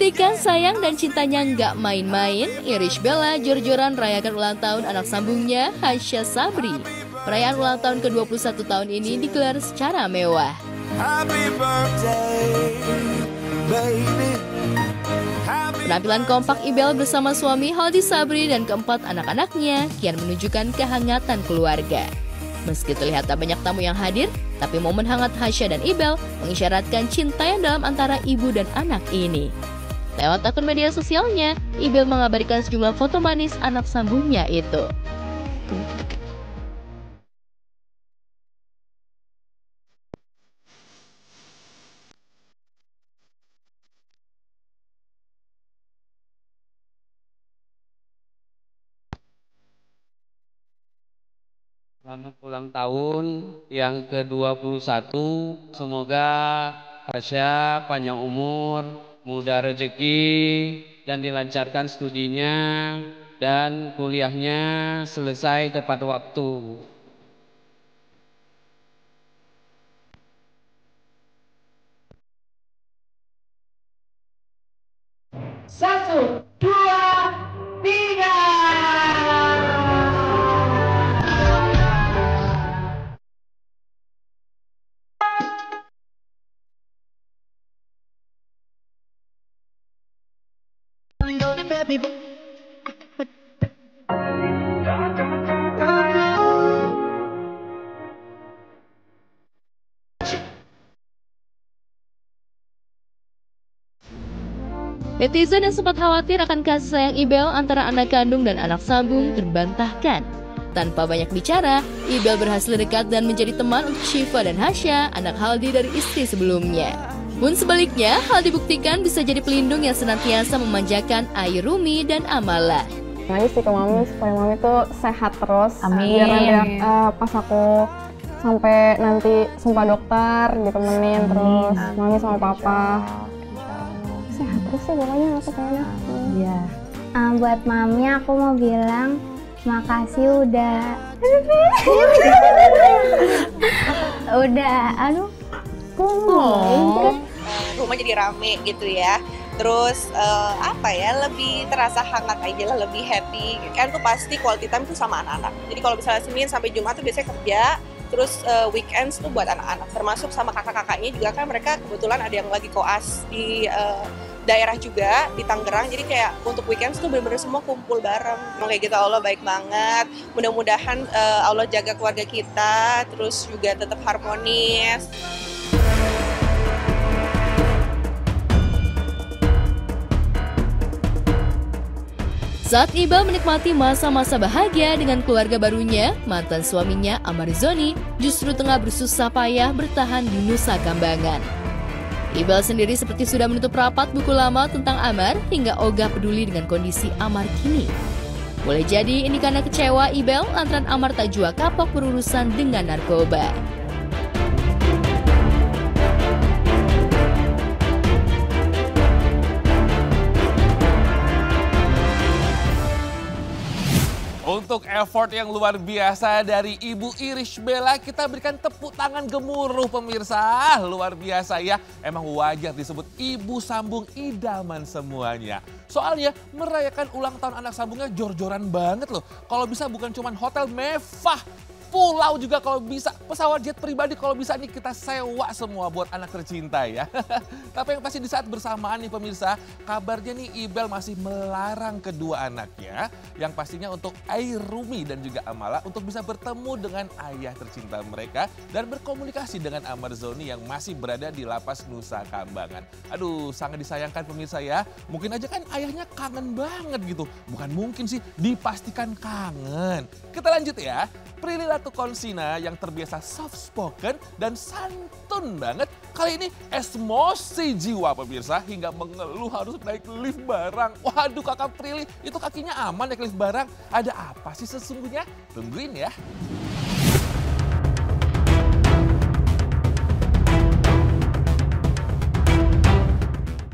Membuktikan sayang dan cintanya nggak main-main, Irish Bella jor-joran rayakan ulang tahun anak sambungnya, Hasya Sabri. Perayaan ulang tahun ke-21 tahun ini digelar secara mewah. Penampilan kompak Ibel bersama suami Haldi Sabri dan keempat anak-anaknya kian menunjukkan kehangatan keluarga. Meski terlihat tak banyak tamu yang hadir, tapi momen hangat Hasya dan Ibel mengisyaratkan cinta yang dalam antara ibu dan anak ini. Lewat akun media sosialnya, Ibel mengabarkan sejumlah foto manis anak sambungnya itu. Selamat ulang tahun yang ke-21, semoga Hasya panjang umur, mudah rezeki, dan dilancarkan studinya dan kuliahnya selesai tepat waktu. Satu, dua, tiga. Netizen yang sempat khawatir akan kasih sayang Ibel antara anak kandung dan anak sambung terbantahkan. Tanpa banyak bicara, Ibel berhasil dekat dan menjadi teman untuk Syifa dan Hasya, anak Haldi dari istri sebelumnya. Pun sebaliknya, Haldi buktikan bisa jadi pelindung yang senantiasa memanjakan Airumi dan Amala. Lagi sih ke mami supaya mami tuh sehat terus. Amin. Biar pas aku sampai nanti sumpah dokter ditemenin terus mami sama papa. Sehat terus sih pokoknya aku kayaknya. Iya. Buat mami aku mau bilang makasih udah rumah jadi rame gitu ya. Terus lebih terasa hangat aja lah, lebih happy. Kan tuh pasti quality time tuh sama anak-anak. Jadi kalau misalnya Senin sampai Jumat tuh biasanya kerja, terus weekends tuh buat anak-anak. Termasuk sama kakak-kakaknya juga kan mereka kebetulan ada yang lagi koas di daerah juga di Tangerang. Jadi kayak untuk weekends tuh bener-bener semua kumpul bareng. Kayak gitu, Allah baik banget. Mudah-mudahan Allah jaga keluarga kita, terus juga tetap harmonis. Saat Ibel menikmati masa-masa bahagia dengan keluarga barunya, mantan suaminya Amar Zoni justru tengah bersusah payah bertahan di Nusa Kambangan. Ibel sendiri seperti sudah menutup rapat buku lama tentang Amar hingga ogah peduli dengan kondisi Amar kini. Boleh jadi ini karena kecewa Ibel lantaran Amar tak jua kapok berurusan dengan narkoba. Untuk effort yang luar biasa dari Ibu Irish Bella, kita berikan tepuk tangan gemuruh pemirsa. Luar biasa ya, emang wajar disebut ibu sambung idaman semuanya. Soalnya merayakan ulang tahun anak sambungnya jor-joran banget loh. Kalau bisa bukan cuma hotel mewah, pulau juga kalau bisa, pesawat jet pribadi kalau bisa nih kita sewa semua buat anak tercinta ya. Tapi yang pasti di saat bersamaan nih pemirsa, kabarnya nih Ibel masih melarang kedua anaknya yang pastinya untuk Airumi dan juga Amala untuk bisa bertemu dengan ayah tercinta mereka dan berkomunikasi dengan Amar Zoni yang masih berada di lapas Nusa Kambangan. Aduh, sangat disayangkan pemirsa ya. Mungkin aja kan ayahnya kangen banget gitu. Bukan mungkin sih, dipastikan kangen. Kita lanjut ya. Prilly Latukonsina yang terbiasa soft spoken dan santun banget, kali ini emosi jiwa pemirsa hingga mengeluh harus naik lift barang. Waduh kakak Prilly, itu kakinya aman naik lift barang? Ada apa sih sesungguhnya? Tungguin ya.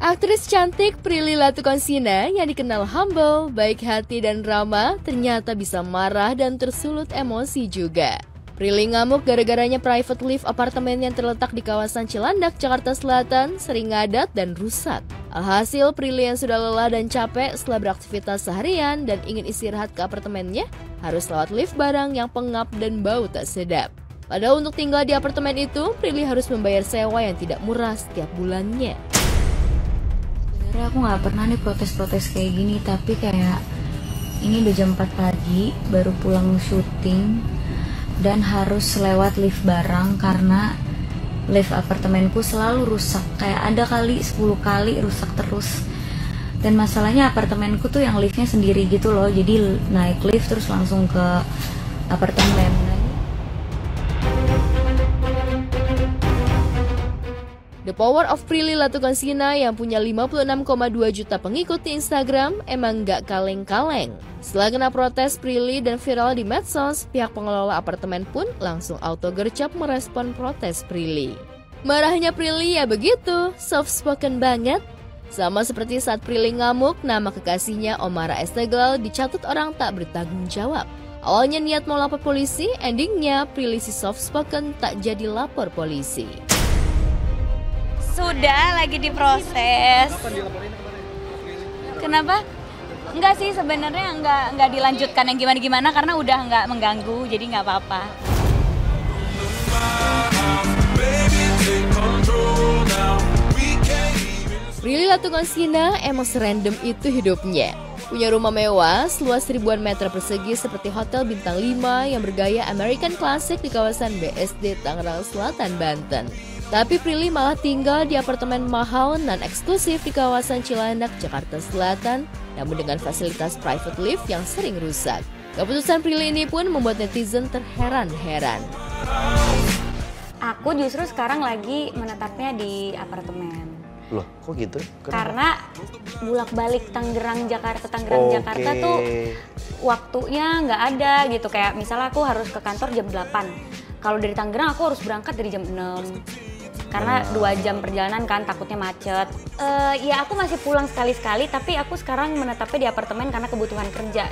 Aktris cantik Prilly Latukonsina yang dikenal humble, baik hati dan ramah ternyata bisa marah dan tersulut emosi juga. Prilly ngamuk gara-garanya private lift apartemen yang terletak di kawasan Cilandak, Jakarta Selatan sering ngadat dan rusak. Alhasil, Prilly yang sudah lelah dan capek setelah beraktivitas seharian dan ingin istirahat ke apartemennya, harus lewat lift barang yang pengap dan bau tak sedap. Padahal untuk tinggal di apartemen itu, Prilly harus membayar sewa yang tidak murah setiap bulannya. Sebenarnya aku nggak pernah nih protes-protes kayak gini, tapi kayak ini udah jam 4 pagi, baru pulang syuting, dan harus lewat lift barang karena lift apartemenku selalu rusak, kayak ada kali 10 kali rusak terus. Dan masalahnya apartemenku tuh yang liftnya sendiri gitu loh, jadi naik lift terus langsung ke apartemen. The power of Prilly Latuconsina yang punya 56,2 juta pengikut di Instagram emang gak kaleng-kaleng. Setelah kena protes Prilly dan viral di medsos, pihak pengelola apartemen pun langsung auto gercep merespon protes Prilly. Marahnya Prilly ya begitu, soft spoken banget. Sama seperti saat Prilly ngamuk, nama kekasihnya Omara Estegal dicatut orang tak bertanggung jawab. Awalnya niat mau lapor polisi, endingnya Prilly si soft spoken tak jadi lapor polisi. Sudah lagi diproses. Kenapa? Enggak sih, sebenarnya enggak dilanjutkan yang gimana-gimana karena udah enggak mengganggu, jadi enggak apa-apa. Prilly Latuconsina emang serandom itu hidupnya. Punya rumah mewah seluas ribuan meter persegi seperti Hotel Bintang 5 yang bergaya American Classic di kawasan BSD Tangerang Selatan, Banten. Tapi Prilly malah tinggal di apartemen mahal non-eksklusif di kawasan Cilandak, Jakarta Selatan, namun dengan fasilitas private lift yang sering rusak. Keputusan Prilly ini pun membuat netizen terheran-heran. Aku justru sekarang lagi menetapnya di apartemen. Loh, kok gitu? Karena bolak-balik Tangerang Jakarta tuh waktunya nggak ada gitu. Kayak misalnya aku harus ke kantor jam 8. Kalau dari Tangerang aku harus berangkat dari jam 6. Karena 2 jam perjalanan kan, takutnya macet. Ya aku masih pulang sekali-sekali, tapi aku sekarang menetapnya di apartemen karena kebutuhan kerja.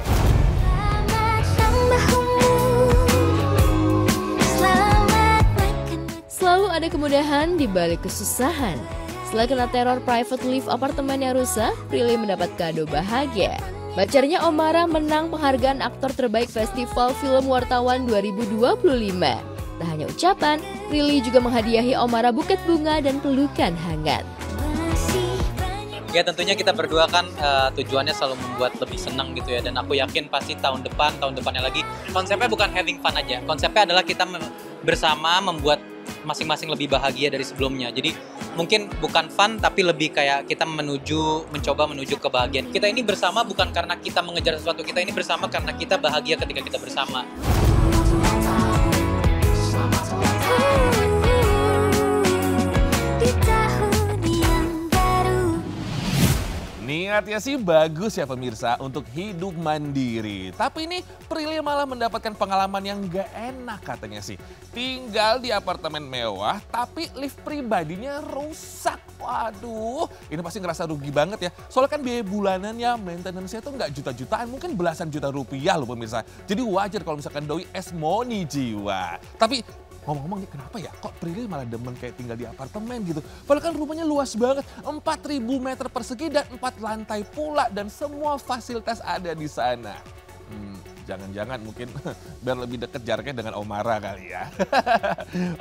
Selalu ada kemudahan di balik kesusahan. Setelah kena teror private lift apartemen yang rusak, Prilly mendapat kado bahagia. Pacarnya Omara menang penghargaan aktor terbaik Festival Film Wartawan 2025. Tak hanya ucapan, Prilly juga menghadiahi Omara buket bunga dan pelukan hangat. Ya tentunya kita berdua kan tujuannya selalu membuat lebih senang gitu ya. Dan aku yakin pasti tahun depannya lagi. Konsepnya bukan having fun aja. Konsepnya adalah kita bersama membuat masing-masing lebih bahagia dari sebelumnya. Jadi mungkin bukan fun tapi lebih kayak kita mencoba menuju kebahagiaan. Kita ini bersama bukan karena kita mengejar sesuatu, kita ini bersama karena kita bahagia ketika kita bersama. Niatnya sih bagus ya pemirsa untuk hidup mandiri. Tapi ini Prilly malah mendapatkan pengalaman yang gak enak katanya sih. Tinggal di apartemen mewah tapi lift pribadinya rusak. Waduh, ini pasti ngerasa rugi banget ya. Soalnya kan biaya bulanannya, maintenance-nya tuh gak juta-jutaan, mungkin belasan juta rupiah loh pemirsa. Jadi wajar kalau misalkan doi money jiwa. Tapi ngomong-ngomong kenapa ya kok Prilly malah demen kayak tinggal di apartemen gitu. Padahal kan rumahnya luas banget, 4.000 meter persegi dan 4 lantai pula dan semua fasilitas ada di sana. Jangan-jangan mungkin biar lebih dekat jaraknya dengan Omara kali ya.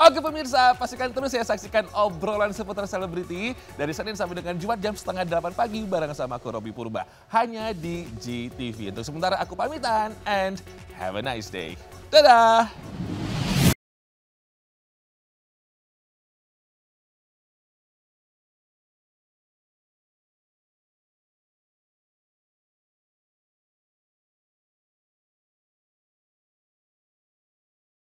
Oke pemirsa, pastikan terus ya saksikan obrolan seputar selebriti dari Senin sampai dengan Jumat jam 7:30 pagi bareng sama aku Robby Purba. Hanya di GTV. Untuk sementara aku pamitan and have a nice day. Dadah!